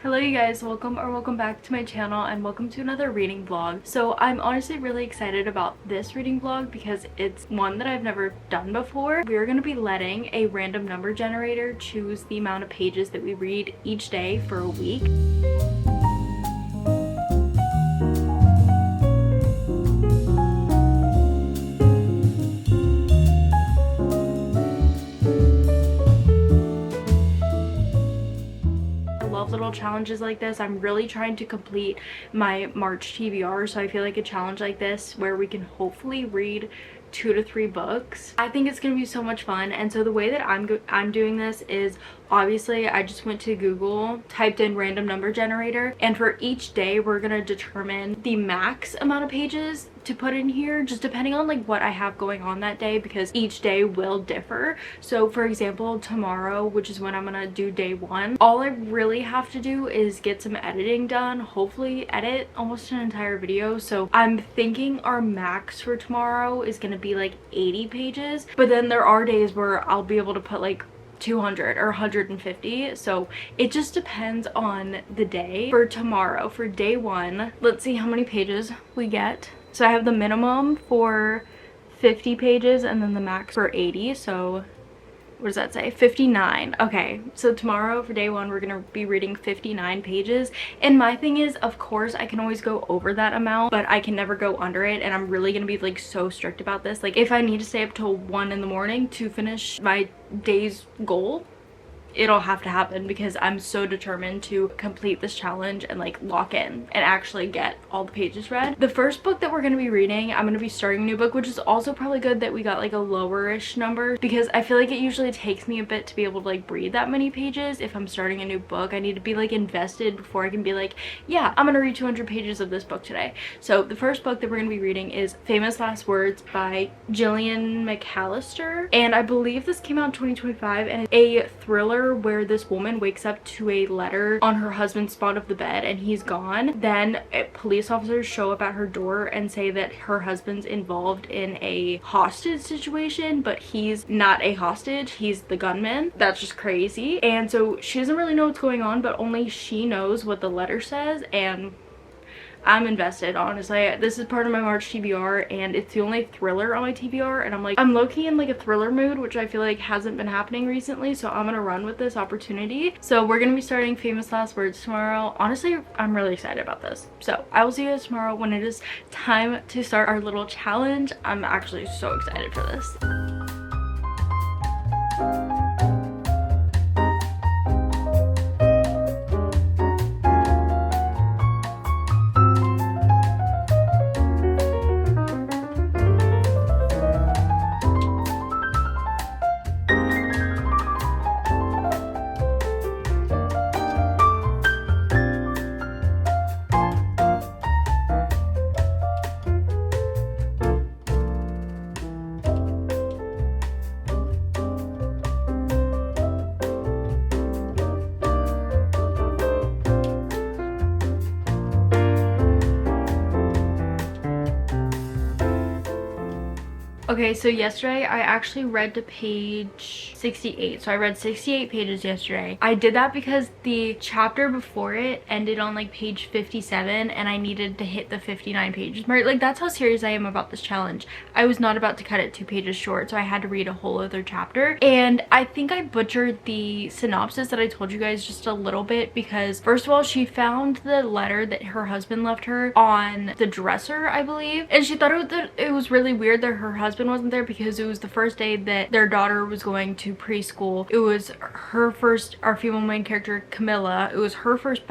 Hello you guys, welcome back to my channel and welcome to another reading vlog. So I'm honestly really excited about this reading vlog because it's one that I've never done before. We are going to be letting a random number generator choose the amount of pages that we read each day for a week. Little challenges like this. I'm really trying to complete my March TBR, so I feel like a challenge like this where we can hopefully read 2 to 3 books, I think it's gonna be so much fun. And so the way that I'm doing this is, obviously I just went to Google, typed in random number generator, and for each day we're gonna determine the max amount of pages to put in here, just depending on like what I have going on that day, because each day will differ. So for example, tomorrow, which is when I'm gonna do day 1, all I really have to do is get some editing done, hopefully edit almost an entire video. So I'm thinking our max for tomorrow is gonna be like 80 pages, but then there are days where I'll be able to put like 200 or 150, so it just depends on the day. For tomorrow, for day 1, let's see how many pages we get. So I have the minimum for 50 pages and then the max for 80, so what does that say? 59. Okay, so tomorrow for day 1 we're gonna be reading 59 pages, and my thing is, of course I can always go over that amount, but I can never go under it. And I'm really gonna be like so strict about this. Like if I need to stay up till 1 in the morning to finish my day's goal, it'll have to happen, because I'm so determined to complete this challenge and like lock in and actually get all the pages read. The first book that we're going to be reading, I'm going to be starting a new book, which is also probably good that we got like a lower-ish number, because I feel like it usually takes me a bit to be able to like read that many pages. If I'm starting a new book, I need to be like invested before I can be like, yeah, I'm going to read 200 pages of this book today. So the first book that we're going to be reading is Famous Last Words by Gillian McAllister, and I believe this came out in 2025, and it's a thriller where this woman wakes up to a letter on her husband's spot of the bed and he's gone. Then police officers show up at her door and say that her husband's involved in a hostage situation, but he's not a hostage, he's the gunman. That's just crazy. And so she doesn't really know what's going on, but only she knows what the letter says, and I'm invested, honestly. This is part of my March TBR, and it's the only thriller on my TBR, and I'm low-key in like a thriller mood, which I feel like hasn't been happening recently, so I'm gonna run with this opportunity. So we're gonna be starting Famous Last Words tomorrow. Honestly, I'm really excited about this. So I will see you guys tomorrow when it is time to start our little challenge. I'm actually so excited for this. Okay, so yesterday I actually read to page 68. So I read 68 pages yesterday. I did that because the chapter before it ended on like page 57 and I needed to hit the 59 pages mark. Like that's how serious I am about this challenge. I was not about to cut it 2 pages short, so I had to read a whole other chapter. And I think I butchered the synopsis that I told you guys just a little bit, because first of all, she found the letter that her husband left her on the dresser, I believe. And she thought it was really weird that her husband wasn't there, because it was the first day that their daughter was going to preschool. It was her first, our female main character Camilla, it was her first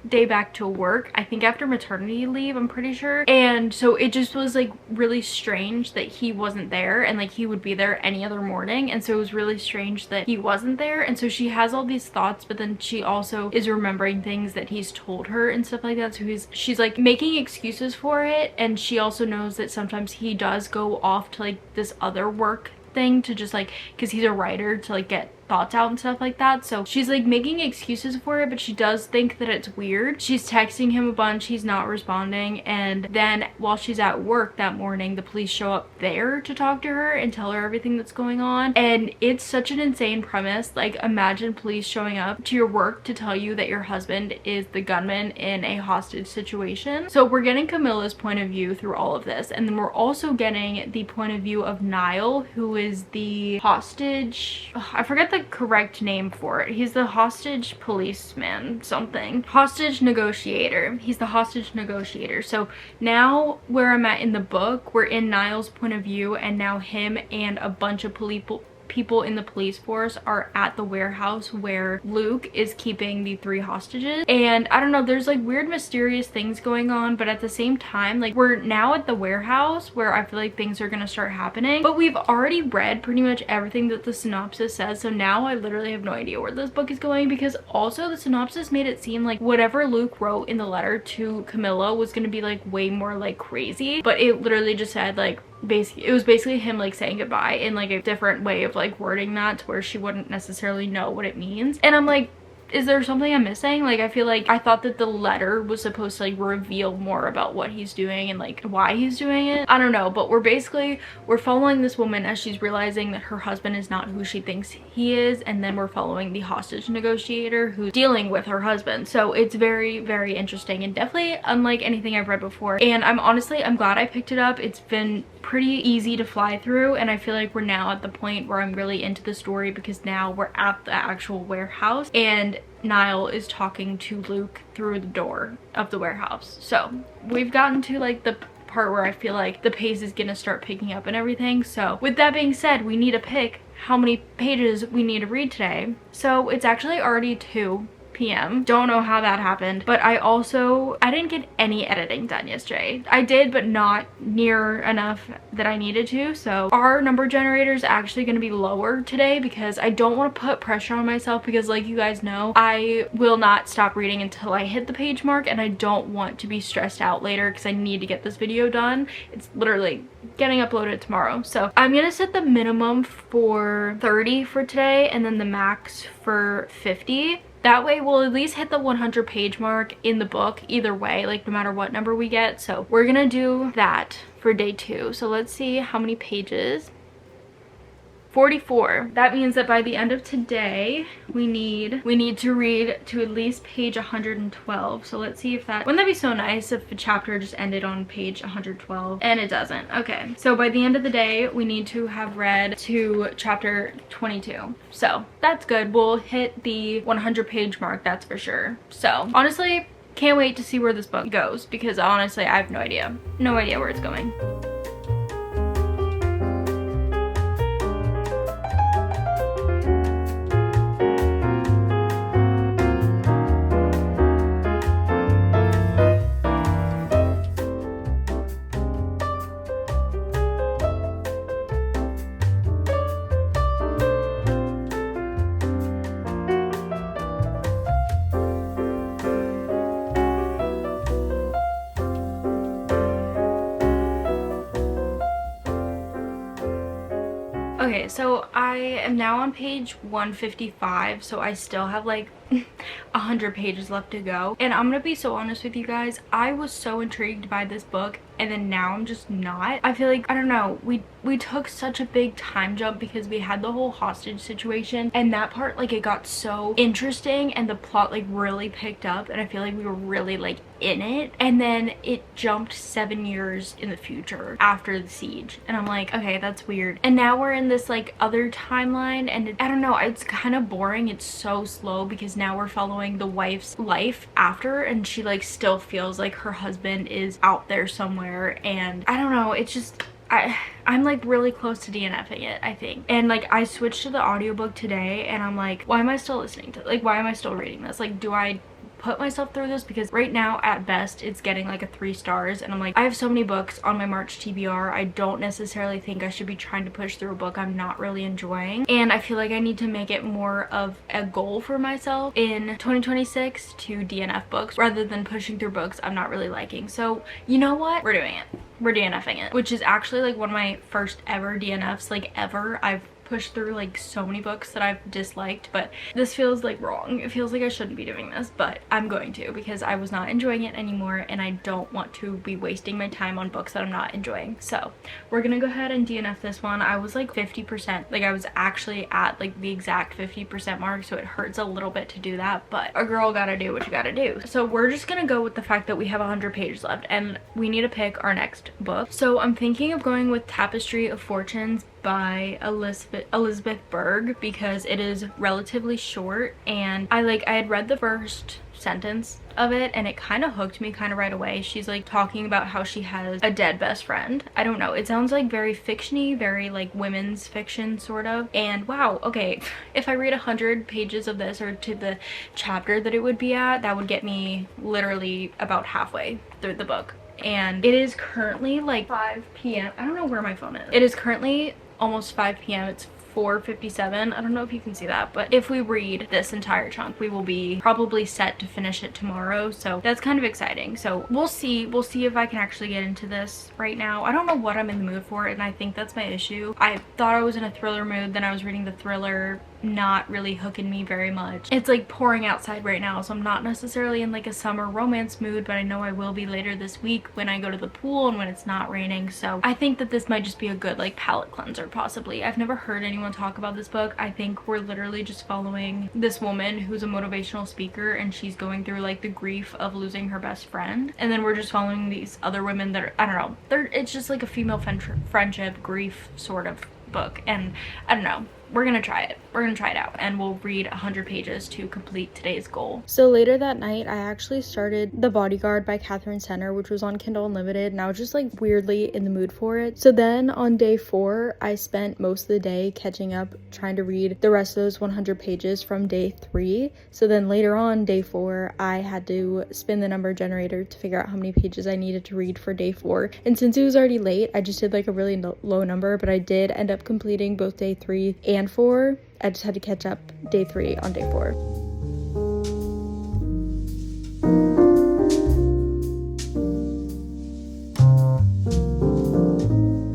day back to work, I think after maternity leave, I'm pretty sure. And so it just was like really strange that he wasn't there, and like he would be there any other morning, and so it was really strange that he wasn't there. And so she has all these thoughts, but then she also is remembering things that he's told her and stuff like that, so she's like making excuses for it. And she also knows that sometimes he does go off to like this other work thing to just like, because he's a writer, to like get thoughts out and stuff like that. So she's like making excuses for it, but she does think that it's weird. She's texting him a bunch, he's not responding, and then while she's at work that morning, the police show up there to talk to her and tell her everything that's going on. And it's such an insane premise. Like, imagine police showing up to your work to tell you that your husband is the gunman in a hostage situation. So we're getting Camilla's point of view through all of this, and then we're also getting the point of view of Niall, who is the hostage, I forget the correct name for it. He's the hostage policeman, something. Hostage negotiator. He's the hostage negotiator. So now where I'm at in the book, we're in Niall's point of view, and now him and a bunch of people in the police force are at the warehouse where Luke is keeping the 3 hostages. And I don't know, there's like weird mysterious things going on, but at the same time, like, we're now at the warehouse where I feel like things are gonna start happening, but we've already read pretty much everything that the synopsis says. So now I literally have no idea where this book is going, because also the synopsis made it seem like whatever Luke wrote in the letter to Camilla was gonna be like way more like crazy, but it literally just said like, it was basically him like saying goodbye in like a different way of like wording that to where she wouldn't necessarily know what it means. And I'm like, is there something I'm missing? Like, I feel like I thought that the letter was supposed to like reveal more about what he's doing and like why he's doing it. I don't know, but we're following this woman as she's realizing that her husband is not who she thinks he is, and then we're following the hostage negotiator who's dealing with her husband. So it's very, very interesting and definitely unlike anything I've read before. And I'm glad I picked it up. It's been pretty easy to fly through, and I feel like we're now at the point where I'm really into the story, because now we're at the actual warehouse and Niall is talking to Luke through the door of the warehouse. So we've gotten to like the part where I feel like the pace is gonna start picking up and everything. So with that being said, we need to pick how many pages we need to read today. So it's actually already 2 p.m. Don't know how that happened, but I didn't get any editing done yesterday. I did, but not near enough that I needed to. So our number generator is actually going to be lower today, because I don't want to put pressure on myself, because like you guys know, I will not stop reading until I hit the page mark, and I don't want to be stressed out later because I need to get this video done. It's literally getting uploaded tomorrow. So I'm gonna set the minimum for 30 for today and then the max for 50. That way we'll at least hit the 100 page mark in the book either way, like no matter what number we get. So we're gonna do that for day 2. So let's see how many pages. 44. That means that by the end of today we need to read to at least page 112. So let's see if that, wouldn't that be so nice if a chapter just ended on page 112? And it doesn't. Okay, so by the end of the day we need to have read to chapter 22. So that's good. We'll hit the 100 page mark, that's for sure. So honestly, can't wait to see where this book goes, because honestly I have no idea where it's going. Okay, so I am now on page 155, so I still have like 100 pages left to go. And I'm gonna be so honest with you guys, I was so intrigued by this book, and then now I'm just not. I feel like, I don't know, we took such a big time jump because we had the whole hostage situation, and that part, like, it got so interesting and the plot like really picked up, and I feel like we were really like in it, and then it jumped 7 years in the future after the siege, and I'm like, okay, that's weird. And now we're in this like other timeline, and I don't know, it's kind of boring. It's so slow because now we're following the wife's life after, and she like still feels like her husband is out there somewhere, and I don't know, it's just I'm like really close to DNFing it, I think. And like I switched to the audiobook today, and I'm like, why am I still listening to, like, why am I still reading this? Like, do I put myself through this? Because right now at best it's getting like a 3 stars, and I'm like, I have so many books on my March TBR. I don't necessarily think I should be trying to push through a book I'm not really enjoying, and I feel like I need to make it more of a goal for myself in 2026 to DNF books rather than pushing through books I'm not really liking. So you know what, we're doing it. We're DNFing it, which is actually like one of my first ever DNFs like ever I've pushed through like so many books that I've disliked, but this feels like wrong. It feels like I shouldn't be doing this, but I'm going to because I was not enjoying it anymore and I don't want to be wasting my time on books that I'm not enjoying. So we're gonna go ahead and DNF this one. I was like 50%, like I was actually at like the exact 50% mark, so it hurts a little bit to do that, but a girl gotta do what you gotta do. So we're just gonna go with the fact that we have 100 pages left and we need to pick our next book. So I'm thinking of going with Tapestry of Fortunes by Elizabeth Berg because it is relatively short, and I had read the first sentence of it and it kind of hooked me kind of right away. She's like talking about how she has a dead best friend. I don't know, it sounds like very fictiony, very like women's fiction sort of, and wow, okay, if I read 100 pages of this or to the chapter that it would be at, that would get me literally about halfway through the book. And it is currently like 5 p.m. I don't know where my phone is. It is currently almost 5 p.m. It's 4:57. I don't know if you can see that, but if we read this entire chunk, we will be probably set to finish it tomorrow, so that's kind of exciting. So we'll see if I can actually get into this right now. I don't know what I'm in the mood for, and I think that's my issue. I thought I was in a thriller mood, then I was reading the thriller, not really hooking me very much. It's like pouring outside right now, so I'm not necessarily in like a summer romance mood, but I know I will be later this week when I go to the pool and when it's not raining. So I think that this might just be a good like palate cleanser possibly. I've never heard anyone talk about this book. I think we're literally just following this woman who's a motivational speaker and she's going through like the grief of losing her best friend, and then we're just following these other women that are, I don't know, it's just like a female friendship grief sort of book, and I don't know, we're gonna try it. We're gonna try it out and we'll read 100 pages to complete today's goal. So later that night, I actually started The Bodyguard by Catherine Senner, which was on Kindle Unlimited, and I was just like weirdly in the mood for it. So then on day 4, I spent most of the day catching up, trying to read the rest of those 100 pages from day 3. So then later on, day 4, I had to spin the number generator to figure out how many pages I needed to read for day 4. And since it was already late, I just did like a really low number, but I did end up completing both day 3 and 4. I just had to catch up day 3 on day 4.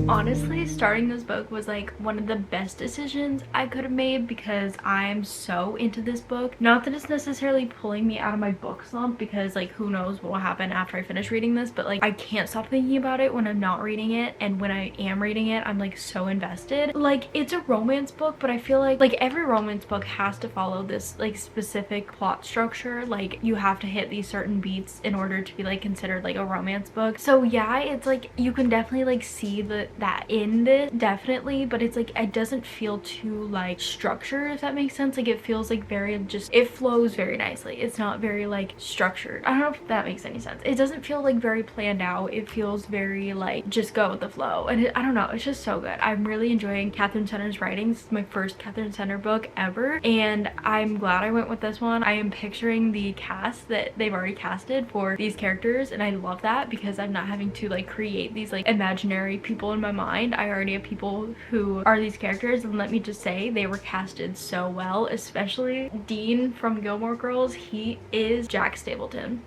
Honestly, starting this book was like one of the best decisions I could have made because I'm so into this book. Not that it's necessarily pulling me out of my book slump, because like who knows what will happen after I finish reading this, but like I can't stop thinking about it when I'm not reading it, and when I am reading it I'm like so invested. Like it's a romance book, but I feel like every romance book has to follow this like specific plot structure. Like you have to hit these certain beats in order to be like considered like a romance book. So yeah, it's like you can definitely like see that in it, definitely, but it's like it doesn't feel too like structured, if that makes sense. Like it feels like very just, it flows very nicely. It's not very like structured. I don't know if that makes any sense. It doesn't feel like very planned out. It feels very like just go with the flow, and I don't know, it's just so good. I'm really enjoying Catherine Senner's writing. This is my first Catherine Senner book ever, and I'm glad I went with this one. I am picturing the cast that they've already casted for these characters, and I love that because I'm not having to like create these like imaginary people in my mind. I already have people who are these characters, and let me just say they were casted so well, especially Dean from Gilmore Girls. He is Jack Stapleton.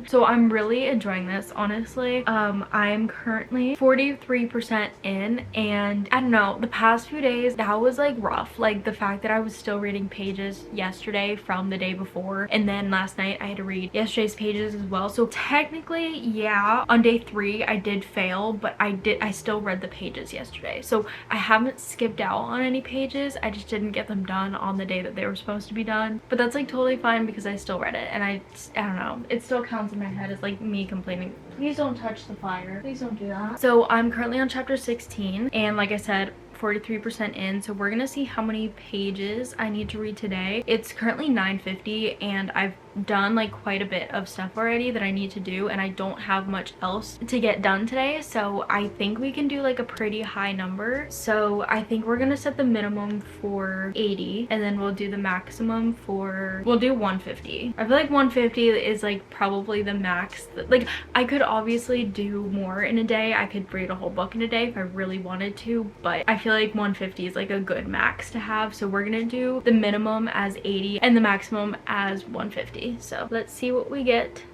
So I'm really enjoying this, honestly. I'm currently 43% in, and I don't know, the past few days that was like rough. Like the fact that I was still reading pages yesterday from the day before, and then last night I had to read yesterday's pages as well. So technically, yeah, on day 3 I did fail, but I still read the pages yesterday, so I haven't skipped out on any pages. I just didn't get them done on the day that they were supposed to be done, but that's like totally fine because I still read it, and I don't know, it still counts in my head as like me complaining, please don't touch the fire, please don't do that. So I'm currently on chapter 16, and like I said, 43% in, so we're gonna see how many pages I need to read today. It's currently 9:50 and I've done like quite a bit of stuff already that I need to do, and I don't have much else to get done today, so I think we can do like a pretty high number. So I think we're gonna set the minimum for 80, and then we'll do the maximum for, we'll do 150. I feel like 150 is like probably the max that, like, I could obviously do more in a day. I could read a whole book in a day if I really wanted to, but I feel like 150 is like a good max to have, so we're gonna do the minimum as 80 and the maximum as 150. So let's see what we get.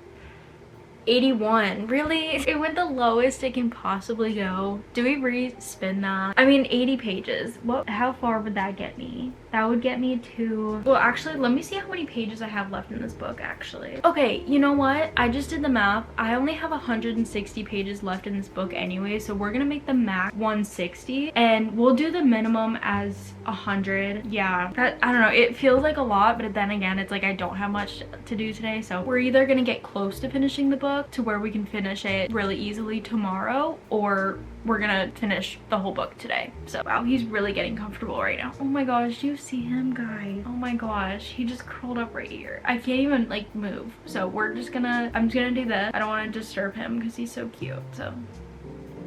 81. Really? It went the lowest it can possibly go. Do we re-spin that? I mean, 80 pages. How far would that get me? That would get me to, well, actually, let me see how many pages I have left in this book, actually. Okay, you know what? I just did the math. I only have 160 pages left in this book anyway, so we're gonna make the max 160, and we'll do the minimum as 100. Yeah, that, I don't know, it feels like a lot, but then again, it's like I don't have much to do today, so we're either gonna get close to finishing the book to where we can finish it really easily tomorrow, or we're gonna finish the whole book today. So wow, he's really getting comfortable right now. Oh my gosh, do you see him, guys? Oh my gosh, he just curled up right here. I can't even like move, so I'm just gonna do this. I don't want to disturb him because he's so cute. So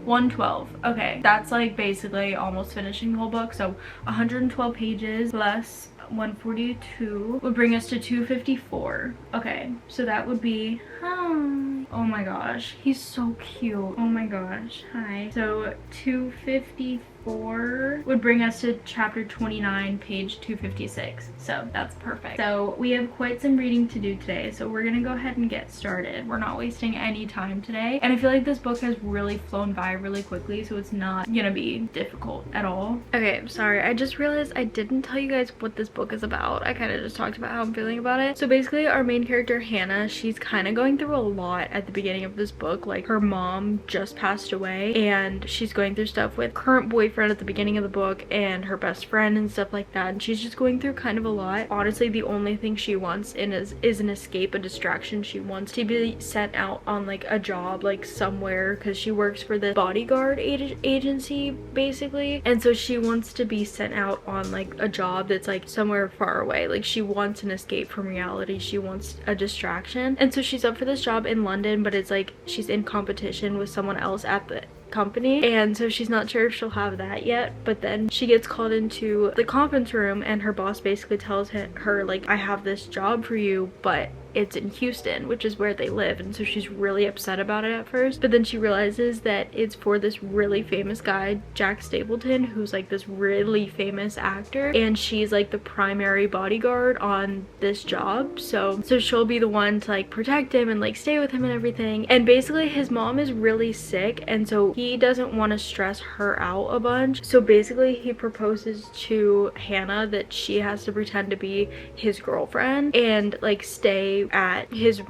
112. Okay, that's like basically almost finishing the whole book. So 112 pages plus 142 would bring us to 254. Okay, so that would be, oh my gosh, he's so cute. Oh my gosh, hi. So 254 would bring us to chapter 29, page 256. So that's perfect. So we have quite some reading to do today, so we're gonna go ahead and get started. We're not wasting any time today, and I feel like this book has really flown by really quickly, so it's not gonna be difficult at all. Okay, sorry, I just realized I didn't tell you guys what this book is about. I kind of just talked about how I'm feeling about it. So basically, our main character Hannah, she's kind of going through a lot at the beginning of this book. Like, her mom just passed away, and she's going through stuff with current boyfriend at the beginning of the book and her best friend and stuff like that, and she's just going through kind of a lot. Honestly, the only thing she wants is an escape, a distraction. She wants to be sent out on like a job like somewhere, because she works for the bodyguard agency basically, and so she wants to be sent out on like a job that's like somewhere far away. Like, she wants an escape from reality, she wants a distraction, and so she's up for this job in London, but it's like she's in competition with someone else at the company, and so she's not sure if she'll have that yet. But then she gets called into the conference room, and her boss basically tells her like, I have this job for you, but it's in Houston, which is where they live, and so she's really upset about it at first, but then she realizes that it's for this really famous guy, Jack Stapleton, who's like this really famous actor, and she's like the primary bodyguard on this job, so she'll be the one to like protect him and like stay with him and everything. And basically his mom is really sick, and so he doesn't want to stress her out a bunch, so basically he proposes to Hannah that she has to pretend to be his girlfriend and like stay at his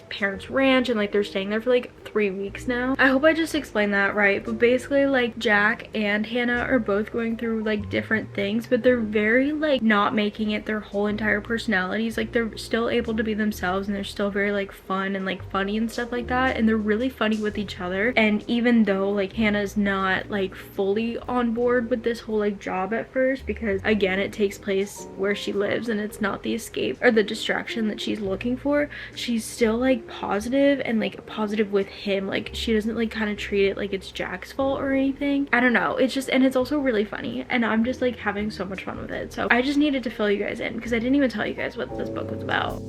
parents' ranch, and like they're staying there for like 3 weeks now. I hope I just explained that right, but basically like Jack and Hannah are both going through like different things, but they're very like not making it their whole entire personalities. Like, they're still able to be themselves, and they're still very like fun and like funny and stuff like that, and they're really funny with each other. And even though like Hannah's not like fully on board with this whole like job at first, because again it takes place where she lives and it's not the escape or the distraction that she's looking for, she's still like positive and like positive with him. Like, she doesn't like kind of treat it like it's Jack's fault or anything. I don't know, it's just, and it's also really funny, and I'm just like having so much fun with it. So I just needed to fill you guys in because I didn't even tell you guys what this book was about.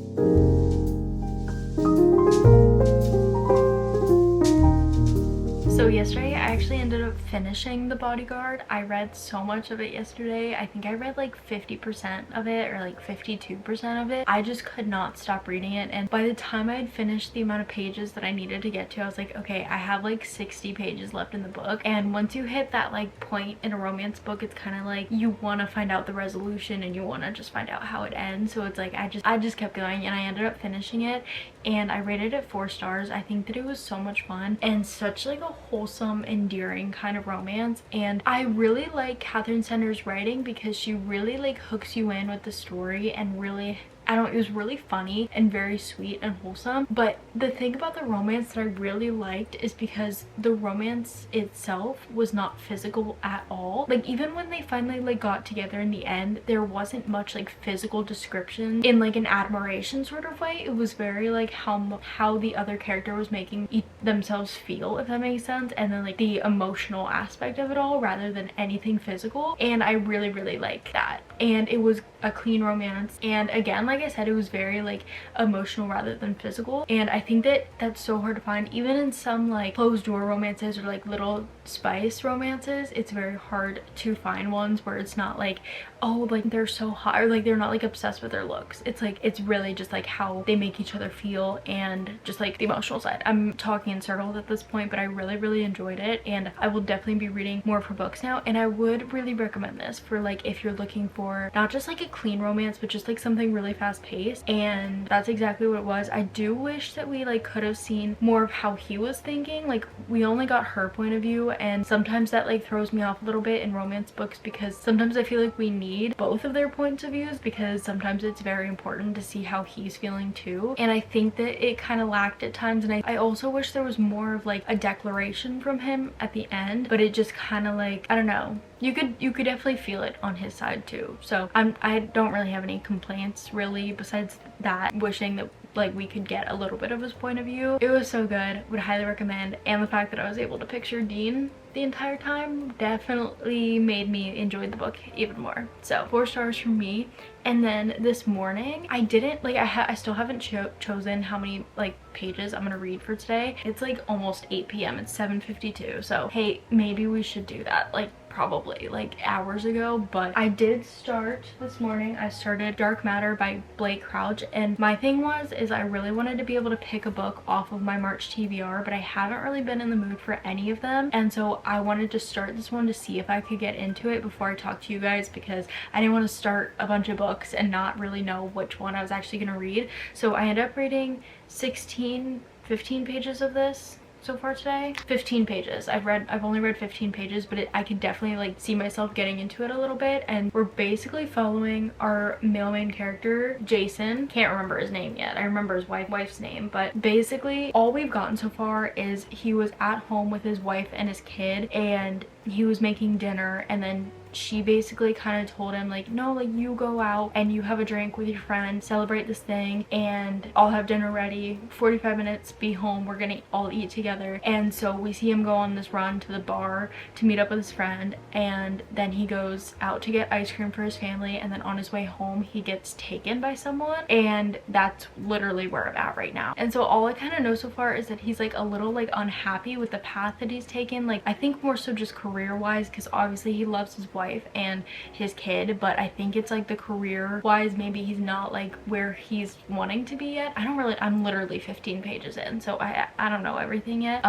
So yesterday I actually ended up finishing The Bodyguard. I read so much of it yesterday. I think I read like 50% of it or like 52% of it. I just could not stop reading it, and by the time I had finished the amount of pages that I needed to get to, I was like, okay, I have like 60 pages left in the book. And once you hit that like point in a romance book, it's kind of like you want to find out the resolution and you want to just find out how it ends. So it's like I just kept going, and I ended up finishing it, and I rated it 4 stars. I think that it was so much fun and such like a wholesome, endearing kind of romance. And I really like Catherine Sender's writing because she really like hooks you in with the story, and really, I don't know, it was really funny and very sweet and wholesome. But the thing about the romance that I really liked is because the romance itself was not physical at all. Like, even when they finally like got together in the end, there wasn't much like physical description in like an admiration sort of way. It was very like how the other character was making themselves feel, if that makes sense, and then like the emotional aspect of it all rather than anything physical. And I really liked that. And it was a clean romance, and again, like I said, it was very like emotional rather than physical. And I think that that's so hard to find even in some like closed door romances or like little spice romances. It's very hard to find ones where it's not like oh, like they're so hot, or like they're not like obsessed with their looks. It's like, it's really just like how they make each other feel and just like the emotional side. I'm talking in circles at this point, but I really enjoyed it, and I will definitely be reading more of her books now. And I would really recommend this for like if you're looking for not just like a clean romance, but just like something really fast paced. And that's exactly what it was. I do wish that we like could have seen more of how he was thinking. Like we only got her point of view, and sometimes that like throws me off a little bit in romance books, because sometimes I feel like we need both of their points of views, because sometimes it's very important to see how he's feeling too. And I think that it kind of lacked at times, and I also wish there was more of like a declaration from him at the end, but it just kind of like, I don't know, you could definitely feel it on his side too. So I don't really have any complaints really, besides that, wishing that like we could get a little bit of his point of view. It was so good, would highly recommend. And the fact that I was able to picture Dean the entire time definitely made me enjoy the book even more. So 4 stars from me. And then this morning I didn't like, I still haven't chosen how many like pages I'm gonna read for today. It's like almost 8 p.m. it's 7:52, so hey, maybe we should do that like probably like hours ago. But I did start this morning. I started Dark Matter by Blake Crouch, and my thing is I really wanted to be able to pick a book off of my March TBR, but I haven't really been in the mood for any of them, and so I wanted to start this one to see if I could get into it before I talk to you guys, because I didn't want to start a bunch of books and not really know which one I was actually gonna read. So I ended up reading 15 pages of this so far today. 15 pages. I've only read 15 pages, but I could definitely like see myself getting into it a little bit. And we're basically following our male main character, Jason. Can't remember his name yet. I remember his wife's name, but basically all we've gotten so far is he was at home with his wife and his kid, and he was making dinner, and then she basically kind of told him like, no, like you go out and you have a drink with your friend, celebrate this thing, and I'll have dinner ready, 45 minutes, be home, we're gonna all eat together. And so we see him go on this run to the bar to meet up with his friend, and then he goes out to get ice cream for his family, and then on his way home he gets taken by someone, and that's literally where I'm at right now. And so all I kind of know so far is that he's like a little like unhappy with the path that he's taken, like I think more so just career wise, because obviously he loves his wife and his kid, but I think it's like the career wise, maybe he's not like where he's wanting to be yet. I'm literally 15 pages in, so I don't know everything yet.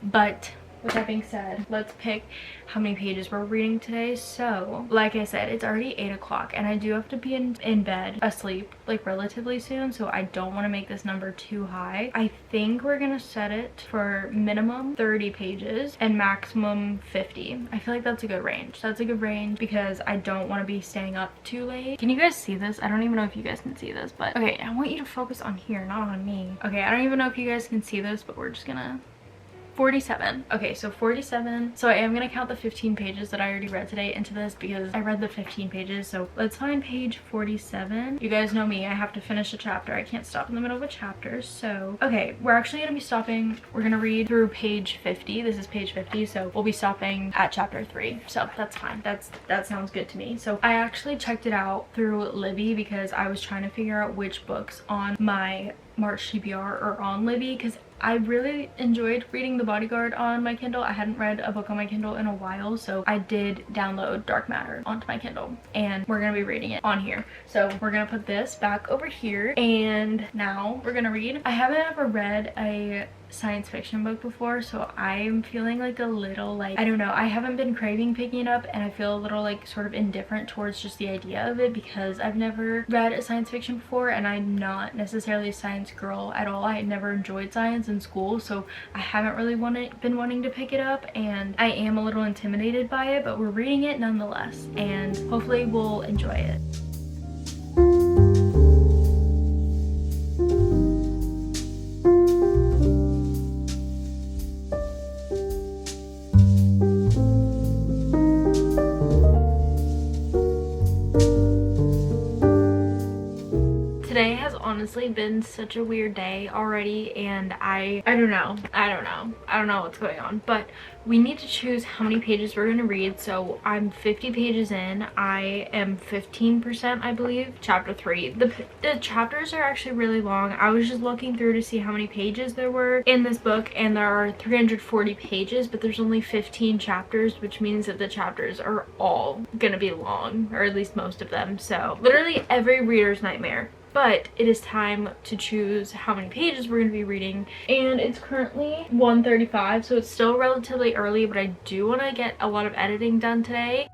But with that being said, let's pick how many pages we're reading today. So like I said, it's already 8 o'clock and I do have to be in bed asleep like relatively soon, so I don't want to make this number too high. I think we're gonna set it for minimum 30 pages and maximum 50. I feel like that's a good range. That's a good range because I don't want to be staying up too late. Can you guys see this? I don't even know if you guys can see this, but okay, I want you to focus on here, not on me. Okay, I don't even know if you guys can see this, but we're just gonna 47. Okay, so 47. So I am gonna count the 15 pages that I already read today into this because I read the 15 pages. So let's find page 47. You guys know me, I have to finish a chapter. I can't stop in the middle of a chapter. So okay, we're actually gonna be stopping. We're gonna read through page 50. This is page 50, so we'll be stopping at chapter 3. So that's fine. That sounds good to me. So I actually checked it out through Libby because I was trying to figure out which books on my March TBR are on Libby, because I really enjoyed reading The Bodyguard on my Kindle. I hadn't read a book on my Kindle in a while, so I did download Dark Matter onto my Kindle, and we're gonna be reading it on here. So we're gonna put this back over here, and now we're gonna read. I haven't ever read a science fiction book before, so I'm feeling like a little like, I don't know, I haven't been craving picking it up, and I feel a little like sort of indifferent towards just the idea of it because I've never read a science fiction before, and I'm not necessarily a science girl at all. I had never enjoyed science in school, so I haven't really been wanting to pick it up, and I am a little intimidated by it, but we're reading it nonetheless, and hopefully we'll enjoy it. honestly been such a weird day already, and I don't know what's going on. But we need to choose how many pages we're gonna read. So I'm 50 pages in. I am 15%, I believe, chapter 3. The chapters are actually really long. I was just looking through to see how many pages there were in this book, and there are 340 pages, but there's only 15 chapters, which means that the chapters are all gonna be long, or at least most of them. So literally every reader's nightmare. But it is time to choose how many pages we're going to be reading, and it's currently 1:35, so it's still relatively early, but I do want to get a lot of editing done today.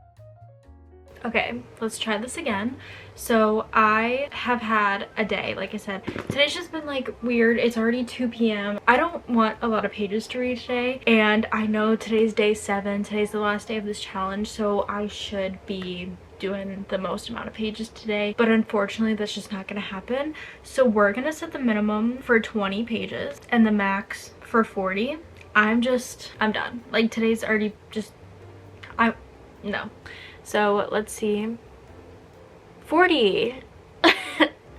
Okay, let's try this again. So I have had a day, like I said. Today's just been like weird. It's already 2 p.m. I don't want a lot of pages to read today, and I know today's day 7. Today's the last day of this challenge, so I should be doing the most amount of pages today, but unfortunately that's just not gonna happen. So we're gonna set the minimum for 20 pages and the max for 40. I'm done. Like, today's already just, no. So let's see. 40.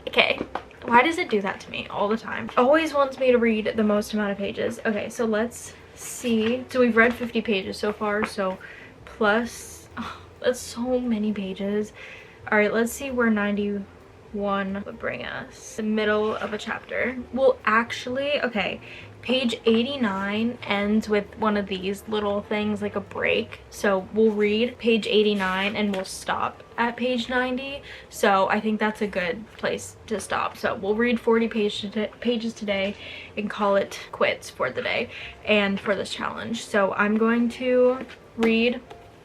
Okay. Why does it do that to me all the time? Always wants me to read the most amount of pages. Okay, so let's see. So we've read 50 pages so far, so plus, that's so many pages. All right, let's see where 91 would bring us. The middle of a chapter. Well, actually, okay, page 89 ends with one of these little things, like a break. So we'll read page 89 and we'll stop at page 90. So I think that's a good place to stop. So we'll read 40 pages today and call it quits for the day and for this challenge. So I'm going to read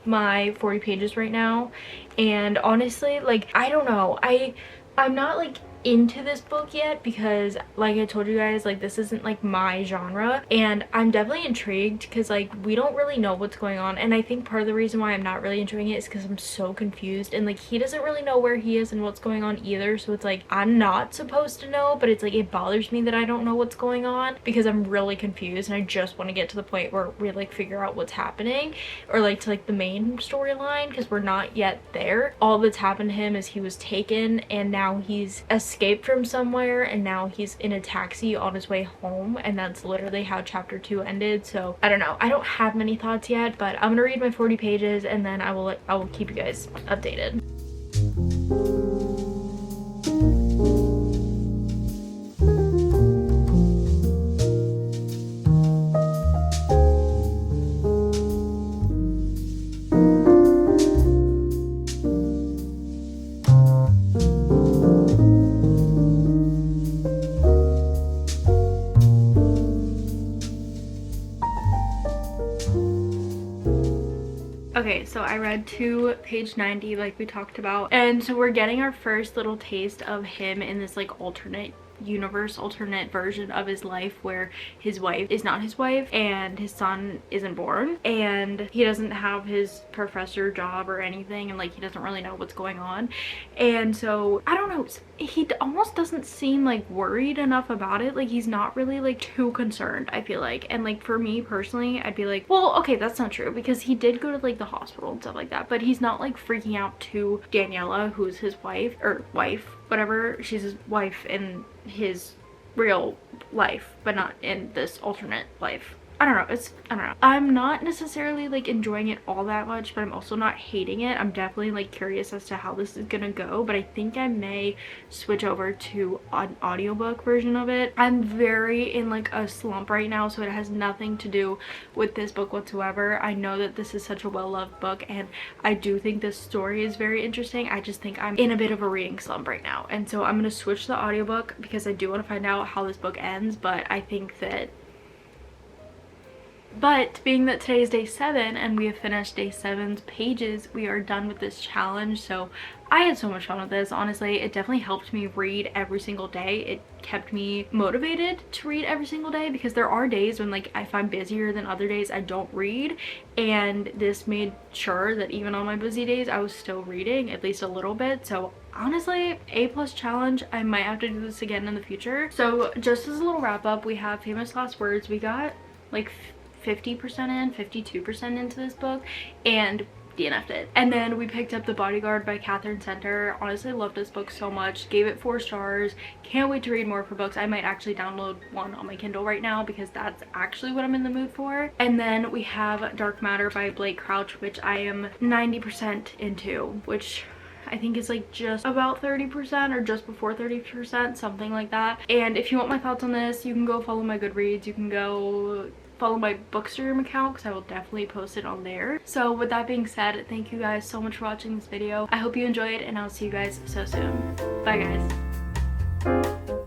my 40 pages right now, and honestly, like, I don't know, I'm not like into this book yet, because like I told you guys, like, this isn't like my genre, and I'm definitely intrigued because like we don't really know what's going on, and I think part of the reason why I'm not really enjoying it is because I'm so confused, and like he doesn't really know where he is and what's going on either. So it's like I'm not supposed to know, but it's like it bothers me that I don't know what's going on because I'm really confused, and I just want to get to the point where we like figure out what's happening, or like to like the main storyline, because we're not yet there. All that's happened to him is he was taken, and now he's escaped from somewhere, and now he's in a taxi on his way home, and that's literally how chapter 2 ended. So I don't know, I don't have many thoughts yet, but I'm gonna read my 40 pages and then I will keep you guys updated. Okay, so I read to page 90 like we talked about, and so we're getting our first little taste of him in this like alternate universe, alternate version of his life, where his wife is not his wife and his son isn't born, and he doesn't have his professor job or anything, and like he doesn't really know what's going on. And so I don't know, he almost doesn't seem like worried enough about it. Like he's not really like too concerned, I feel like. And like for me personally, I'd be like, well, okay, that's not true, because he did go to like the hospital and stuff like that, but he's not like freaking out to Daniela, who's his wife, or wife, whatever. She's his wife in his real life, but not in this alternate life. I don't know. I'm not necessarily like enjoying it all that much, but I'm also not hating it. I'm definitely like curious as to how this is gonna go, but I think I may switch over to an audiobook version of it. I'm very in like a slump right now, so it has nothing to do with this book whatsoever. I know that this is such a well-loved book, and I do think this story is very interesting. I just think I'm in a bit of a reading slump right now, and so I'm gonna switch to the audiobook because I do want to find out how this book ends. But I think that being that today is day 7 and we have finished day 7's pages, we are done with this challenge. So I had so much fun with this. Honestly, it definitely helped me read every single day. It kept me motivated to read every single day, because there are days when like if I'm busier than other days I don't read, and this made sure that even on my busy days I was still reading at least a little bit. So honestly, A+ challenge. I might have to do this again in the future. So just as a little wrap up, we have Famous Last Words. We got like 50% in, 52% into this book, and DNF'd it. And then we picked up The Bodyguard by Catherine Center. Honestly, love this book so much. Gave it 4 stars. Can't wait to read more of her books. I might actually download one on my Kindle right now because that's actually what I'm in the mood for. And then we have Dark Matter by Blake Crouch, which I am 90% into, which I think is like just about 30% or just before 30%, something like that. And if you want my thoughts on this, you can go follow my GoodReads. You can go follow my Bookstagram account because I will definitely post it on there. So with that being said, thank you guys so much for watching this video. I hope you enjoyed, and I'll see you guys so soon. Bye guys.